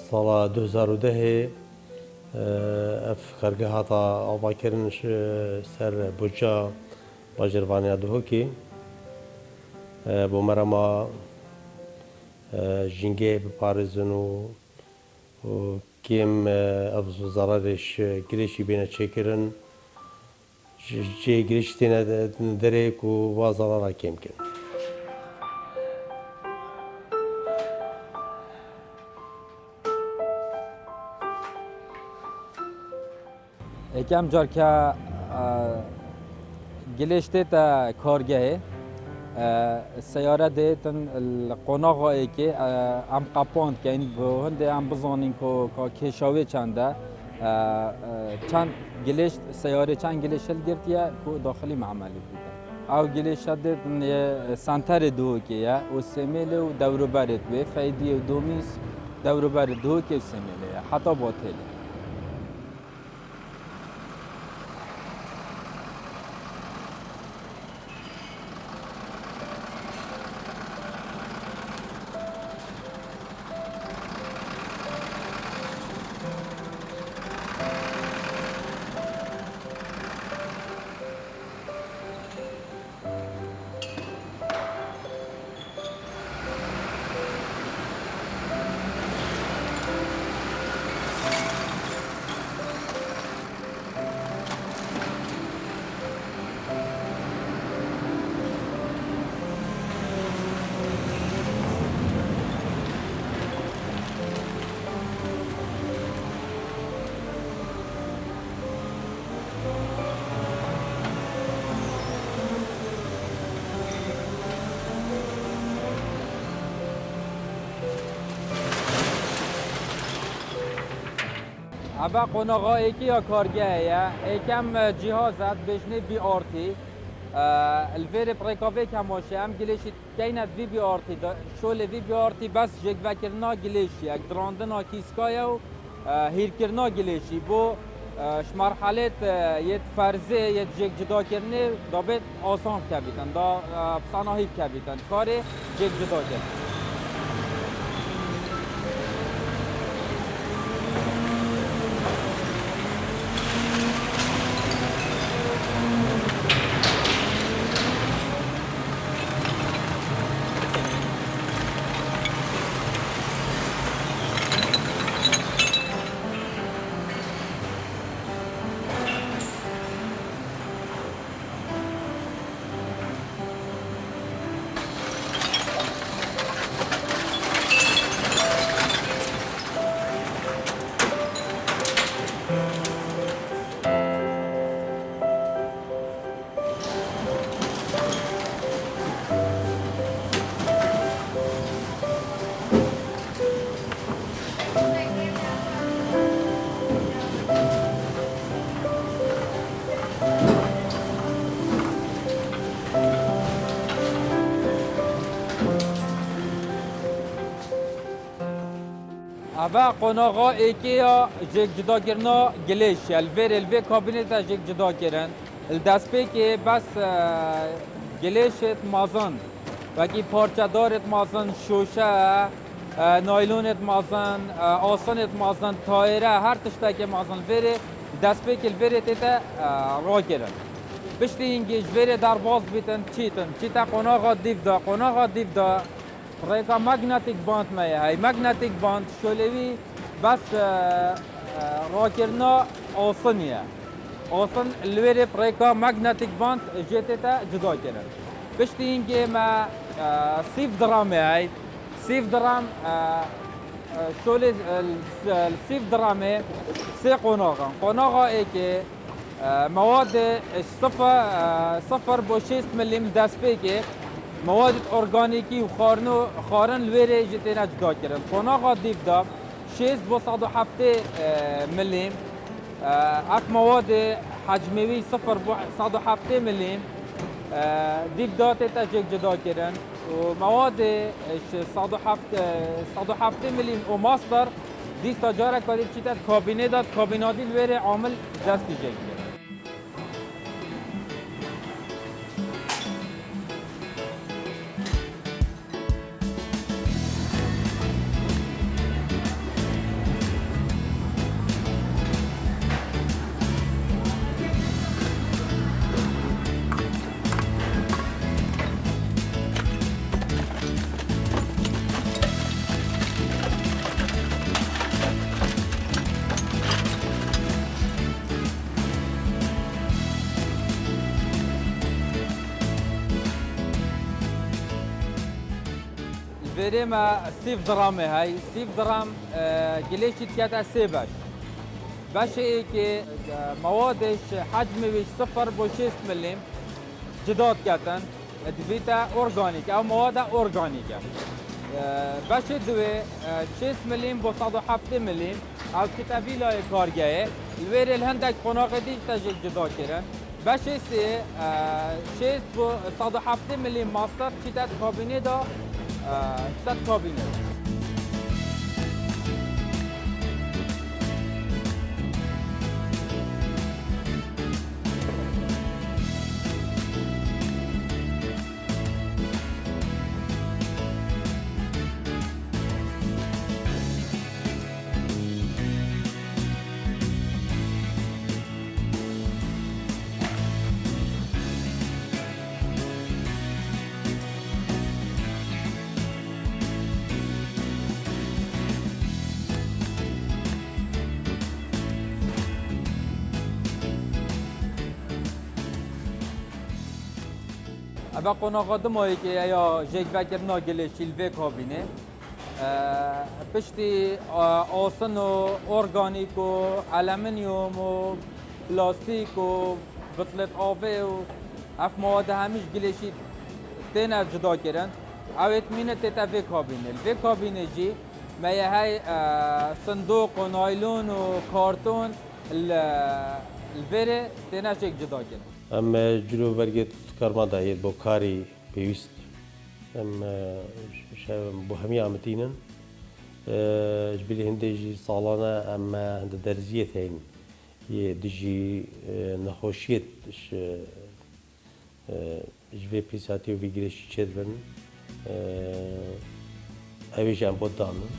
سال 2010 اف خرگه هاتا آبا کردنش سر بوجا باجروانی دهوکی بو مرما جنگه بپارزن و کم افز ضررش گریشی بینه چکرن جه گریش تینه درک و ضرر کم کن. یکم جار که گلشته تا کارگاهه سیاره دیتن القناغایی که ام قپاند که این به هنده ام بزنین که کشاوی چنده چند گلشت سیاره چند گلشت گرتیه که داخلی معملی بوده او گلشت دیتن سنتر دو که یا و سمیله و دورو برد به فایده و دومیز دورو برد دو که سمیله حتی باطله. اما قناغا ایکی یا کارگاه یا ایکم جهازت بشنه بی آرتی الفیر پریکاوی کم باشه هم گلیشی کینت بی آرتی شول بی آرتی بس جگ وکرنا گلیشی اک دراندنا کیسکای و هیر کرنا گلیشی بو مرحله یه فرزه یه جگ جدا کرنه دابت آسان کبیتن دا صناهی کبیتن کاری جگ جدا کرد. اما قناغا ایکی یا جگ جدا کرنا گلیش الوی کابینت جگ جدا کرن الدست پی که بس گلیشت مازن وکی پارچه دارت مازن شوشه نایلونت مازن آسانت مازن تایره هر تشتا که مازن ویره دست پی که الویره تیتا را کرن بشتی اینگه جویره در باز بیتن چیتا قناغا دیو دا ریکا مگنتیک باند میه های مگنتیک باند شلوی بس را کرنا آسانیه آسان الویره ریکا مگنتیک باند جیتی تا جدا کرن بشتی اینکه ما سیف درامه های سیف درام شولی سیف درامه سی قناغا ای که مواد صفر با 6 ملیم دست پی که مواد ارگانیکی و خارن لویره جتینا جدا کردن. قناغا دیو دا 6 با 107 ملیم اک مواد حجموی 0 با 107 ملیم دیو دا تیتا جدا کردن و مواد 107 ملیم و ماستر دیستا جاره کاری چیتا کابینه داد کابینادی لویره عامل دستی جگه. الفيري ما سيف درامي هاي سيف درام قليشت كاتا سيباش باش هيك موادش حجمي بش 0.6 ملم جداد كاتن دفيتا اورجانيك او مواد اورجانيكا باش دوي 6 ملم بو 107 ملم او كتابي لا كارجاي الوير الهندك قناقدي تاجك جدا كيرن باش سي 6 بو 107 ملم ماستر كتاب كابينه دا كتاب كابينه ابا قناقادم هایی که یا جیک بکر ناگله شیلوه کابینه پشتی آسن و ارگانیک و المنیوم و پلاستیک و بطلت آفه و اف مواد همیش گلشی تین از جدا کرن اویت مینه تیتا وی کابینه الوی کابینه جی میه های صندوق و نایلون و کارتون الویره تین از جدا کرن ام جلو برگت کارما داید با کاری پیوست ام بو همی آمتینن جبلی هندی سالانه ام هند درزیت هین یه دیجی نخوشیت جبی پیساتی و ویگرشی چید بن اویش ام بود دانن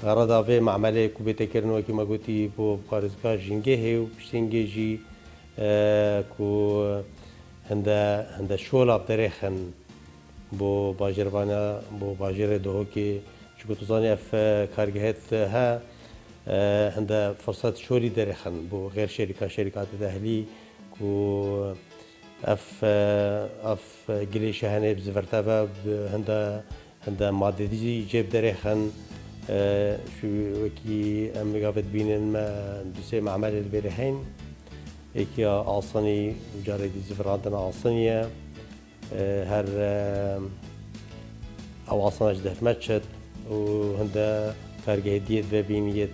غرض آفه معمله کوبیت کردن که ما گویی با کارزگاه جنگه هیو پشتینگی جی کو هنده شولاب درخن با باجروانا با باجر دو که چون تو زانی اف کارگهت ها هنده فرصت شوری درخن با غیر شرکات دهلی کو اف گلیش هنه بزرتابه هنده ماده دیجی جیب درخن شو وكي مقافت بين ما دوسي معمل البرهين اكيا عاصني وجاري دي زفرانتنا عاصنية هر او عاصنة جدف ماتشت وهندا كارجه ديت ببينيت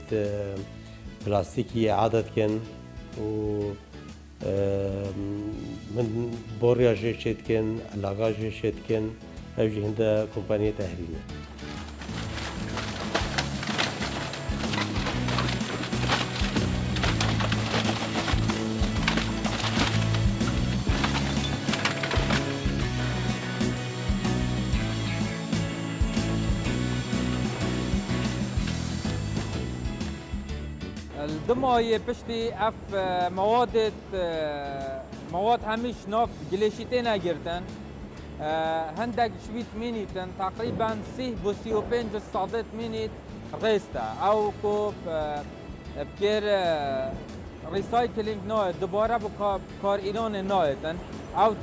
بلاستيكي عادت كن و من بوريا جيشت كن علاقة جيشت كن اوجي هندا كومبانية تهرينة الدماء بشتي اف مواد همیش ناف گلیشیتین اگرتن هندك شويت مينيتن تقريبا 35 صادت مينيت ريستا او كوب بكير ريسايكلينج نوع دوباره بكار ايران نوعتن او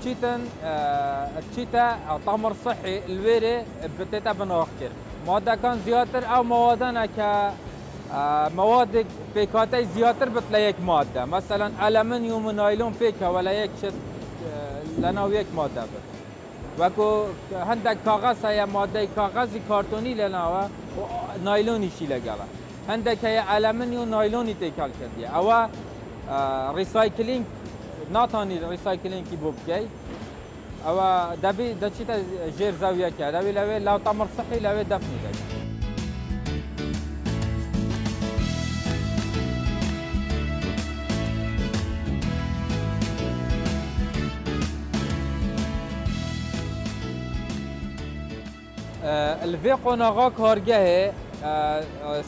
تشيتا تمر صحي الويري بتتا بنوخر ماده كان زياتر او موادنا ك مواد بيكاتي زياتر بتلاقيك ماده مثلا المنيوم ونايلون بيكا ولا يك شت لنا ويك ماده وكو هندك كاغذ هي ماده كاغذي كارتوني لنا نايلوني شي لقاله هندك هي المنيوم نايلوني تيكال كدي او ريسايكلينج ناتانی ریسایکلینگ کی بو بکی او دبی دچیتا جیر زاویه که دبی لوی لو تمر صحی لوی دفنی دبی الفي قناغا كارجه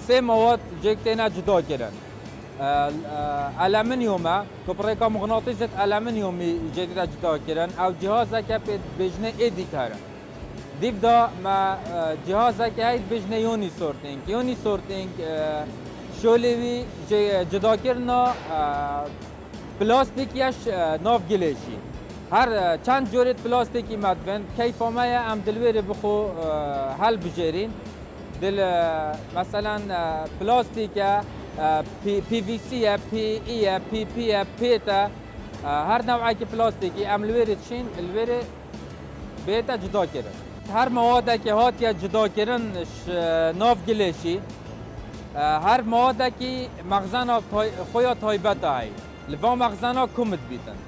سه مواد جيكتنا جدا كرن ألمنيوم كبريكا مغناطيسة ألمنيومي جديدة جدا كرن أو جهازك بجنة إيدي كرن ديف دا ما جهازك هيد بجنة يوني سورتينج شولوي جدا كرنا پلاستیک یش ناف گلیشی هر چند جورت پلاستیکی مدفن کیف ما ام دلویر بخو حل بجرین دل مثلا پلاستیک پی وی سی پی ای پی پی پیتا هر نوعی که پلاستیکی ام الویر چین الویر بیتا جدا کردن هر مواد که هات یا جدا کردن ناف گلیشی هر مواد که مخزن خویا تایبت هایی لفا مخزنا کمت بیتن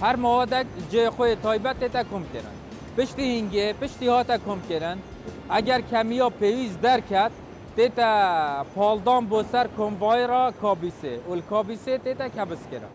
هر مواد جای خوی تایبت تا کم کردن پشتی هنگه پشتی هاتا کم کردن اگر کمیا پیویز در کرد تیتا پالدان بو سر کنوای را کابیسه و الکابیسه تیتا کبس کردن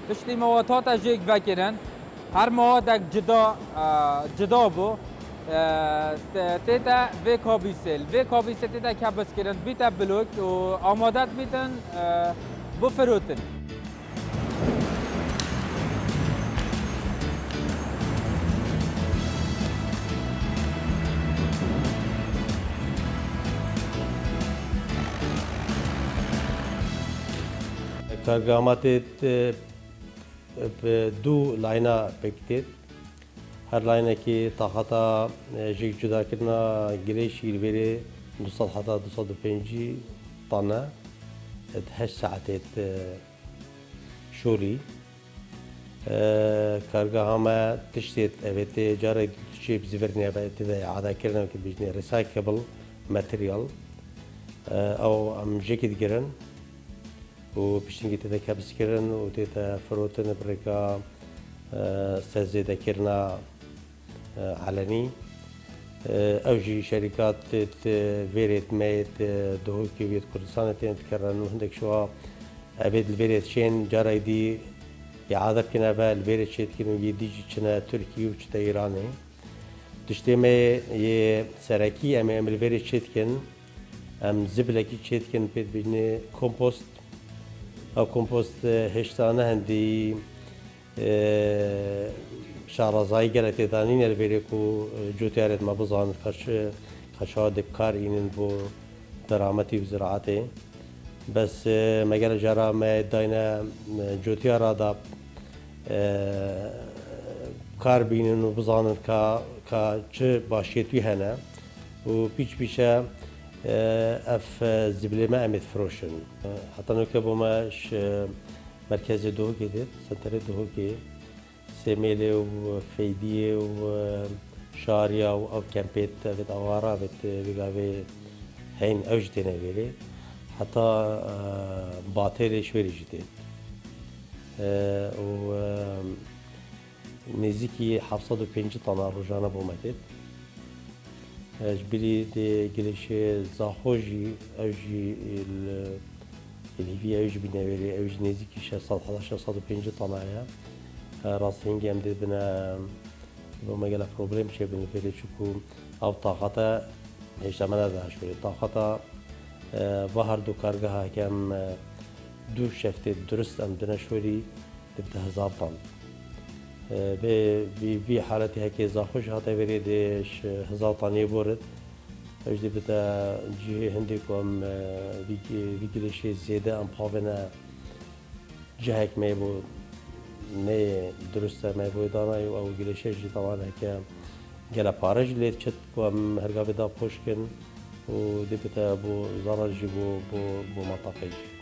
پشتی موادات جیک وکرن هر مواد جدا بو تیتا وی کابیسل تیتا کبس کردن بیتا بلوک و آمادت بیتن بو فروتن کارگامات دو لاينا بكتير هر لاينا كي طاقتا جيك جدا كرنا جريشي البيري 200 حتى 250 طنة 8 ساعات شوري كارغا هما تشتيت ابيتي جاري شي بزفرني ابيتي عاده كرنا كي بيجني ريسايكلبل ماتيريال او ام جيكي دجرن و پشتینگی تیتا کبس کردن و تیتا فروتن برکا سزیده کردن علنی اوجی شرکات تیت ویرت میت دهو که وید کردستان تیت کردن و هندک شوا ابد الویرت شین جارای دی اعاده کنه با الویرت شید کنه یدیجی چنه ترکیه و چنه ایرانه دشتی می یه سرکی ام الویرت شید کن ام زبلکی شید کن پید بجنه کمپوست او کمپوست هشتانه هندی شارزایی گرفته دانین البری کو جوتیارت ما بزان خشاد کار اینن بو درامتی و زراعته بس مگر جرا ما داینا جوتیارا دا کار بینن و بزانن که چه باشیتوی هنه و پیچه اف زبله ما امد فروشن حتى نكبو ماش مركز دوهوكي ديت سنتر دوهوكي سيميلي وفيدية وشاريا او كامبيت بيت اوارا بيت بيغاوي هين اوجتنا بيري حتى باطيري شويري جديد و نزيكي 705 طن رجانا بوماتيت جبري دي جلشة زاخوجي أوجي اللي فيها أوجي بناوري أوجي نزيكي 611 طنايا راسين جام دي بنا بما قال بروبليم شيء بنفيري شكو أو طاقته هيش تمنا ده شوي طاقته ظهر دو كارجها كم دو شفت درست أم دنا شوري تبدأ 1000 طن في حالتي هيك زاخوش هاتا بريدش 1000 طن يبورد اجدي بتا جي هنديكم بيجي شيء زياده ام بافنا جهك ما يبو نه درسته ما يبو دانا او جلشش طبعا هيك گل پارج لید چت کم هرگاه دا پوشکن و دیپتا بو زرار جی بو مطافه جی.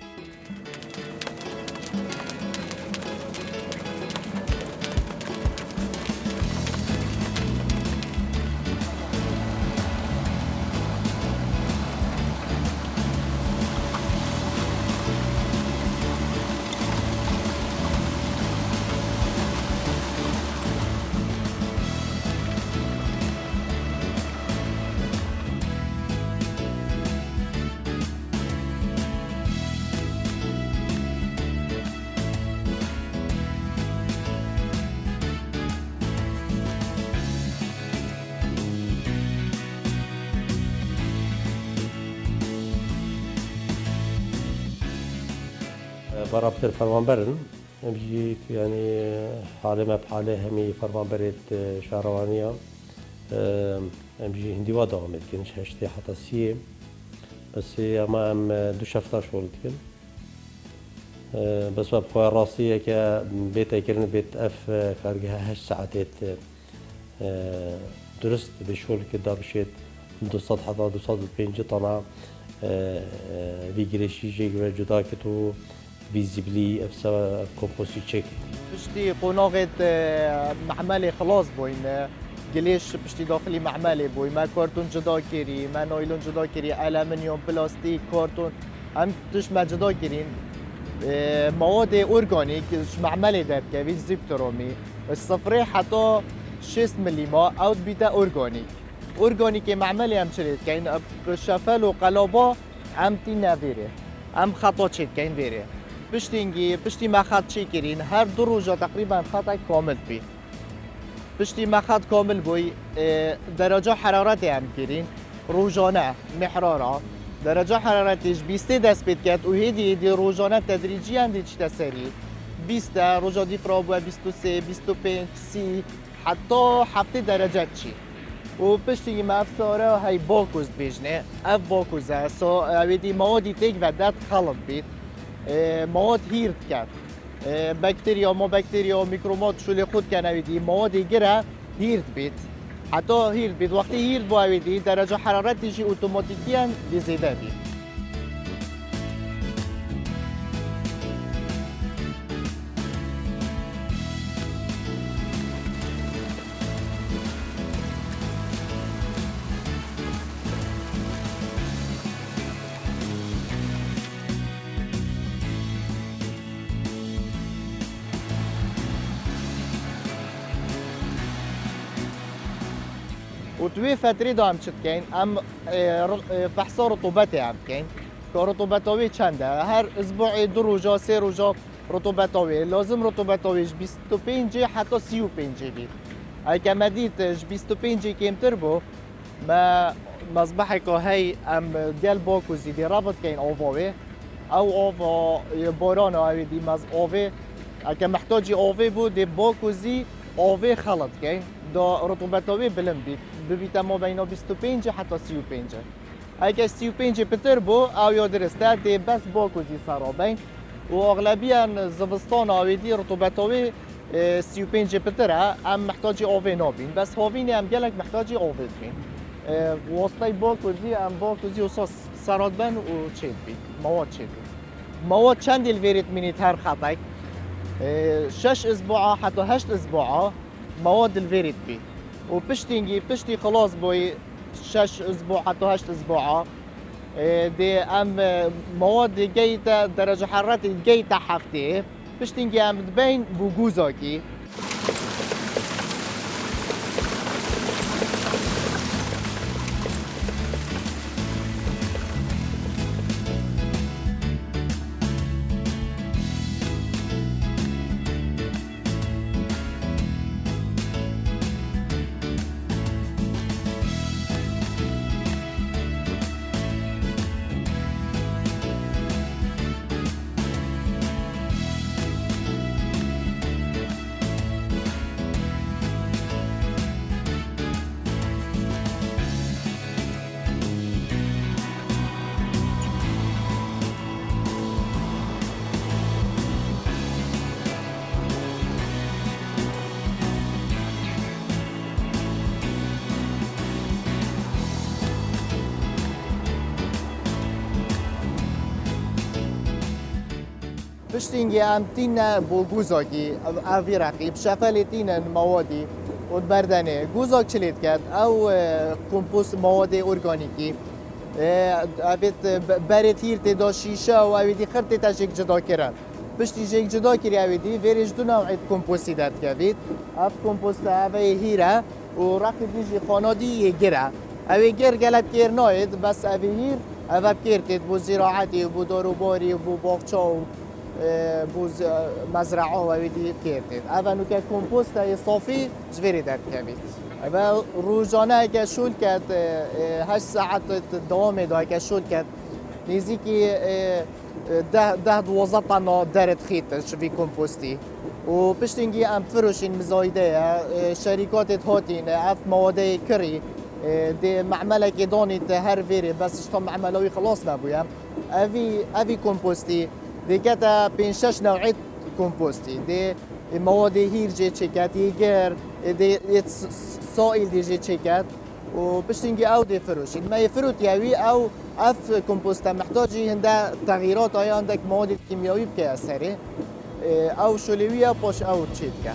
برابطر فرمانبرن امجي يعني حالة ما بحالة همي فرمانبرت شهروانية امجي هندي وادا عمد كنش هشتي حتى سيه بس اما ام دو شفتار شغل كن بس بخواه راسية كبيتا كرن بيت اف كارجها هش ساعتات درست بشغل كدا بشيت 200 حتى 205 طنع في جريشي جيجر جدا كتو فيزيبلي افسا كومبوستي تشيك بشتي قناغة معملي خلاص بوين قليش بشتي داخلي معملي بوي ما كارتون جدا كيري ما نايلون جدا كيري ألمنيوم بلاستيك كارتون هم تش ما جدا كيرين مواد أورجانيك معملي دبكة في زيبترومي الصفري حتى 6 مليم أو بيتا أورجانيك أورجانيك معملي هم شريت كاين شفل وقلابا هم تينا فيري هم خطا شيت كاين فيري پشتی ما خط چی کرین هر دو روزا تقریبا خط کامل بی پشتی ما خط کامل بوی درجه حرارت هم کرین روزانه محرارا درجه حرارتش 20 دست بید کرد و هیدی روزانه تدریجی هم دید چه سری 20 روزا دیفرا بوی 23 25 30 حتی 7 درجه چی و پشتی ما افساره های باکوز بیجنه اف باکوزه سو اویدی موادی تک و داد خلط بید مواد هیرد کرد بکتریا میکروبات شولی خود کنه ویدی مواد گره هیرد بید حتی هیرد بید وقتی هیرد با ویدی درجه حرارتش اتوماتیکیاً زیاده بید و توی فتره دا هم چت کن هم فحص رطوبتی هم کن که رطوبتاوی چنده هر اسبوع 2 روزا 3 روزا رطوبتاوی لازم رطوبتاویش 25 حتی 35 بید اگه مدیدش 25 کمتر بو ما مصباحی که هی ام دل باکو زیدی رابط کن آواوی او آوا باران آوی دی مز آوی اگه محتاجی آوی بود دی باکو زی آوی خلط کن دا رطوبتاوی بلند بید ببیت ما بین 25 حتی 35 اگه 35 پتر بو او یا درسته دی بس باکوزی سرابین و اغلبیان زوستان آویدی رطوبتاوی 35 پتره هم محتاجی آوی نابین بس هاوینی هم گلک محتاجی آوی بین واسطه باکوزی هم باکوزی و سراد بین و چید بید مواد چید بید مواد چند الویرید مینید هر خطک 6 اسبوعه حتی 8 اسبوعه مواد الویرید بید و پشتی خلاص بوی 6 اسبوع حتی 8 اسبوعه دی ام مواد گیتا درجه حرارت گیتا هفته پشتینگی ام بین بوگوزاکی پشتینگی ام تین بو گوزاکی اوی رقیب شفل تین موادی و بردنه گوزاک چلید کرد او کمپوست مواد ارگانیکی اوید برد هیر تدا شیشه و اویدی خرد تجیک جدا کرد پشتی جیک جدا کری اویدی ویرش دو نوعید کمپوستی داد کردید اف کمپوست اوی هیره و رقیب دیجی خانادی یه گره اوی گر گلت کر ناید بس اوی هیر اوی بکرتید بو زراعتی و بو داروباری و بو باغچه و بو مزرعه و اویدی بکرتید اوی نوکه کمپوست صافی جوری داد کردید اوی روزانه اگه شول کرد 8 ساعت دوام دا اگه شول کرد نزدیکی 10-12 طن درت خیت شوی کمپوستی و پشتینگی ام فروشین مزایده شرکات هاتین اف مواد کری دی معمله که دانید هر ویری بس اشتا معملوی خلاص نبویم اوی کمپوستی دی کتا 5-6 نوعیت کمپوستی دی مواد هیر جه چکت یگر دی سائل دی جه چکت و پشتینگی او دی فروشین ما يفروت ياوي او اف كومبوستا محتاجي هندا تغييرات اي عندك مواد كيميائيه بكي اثري او شوليويه باش او تشيتكا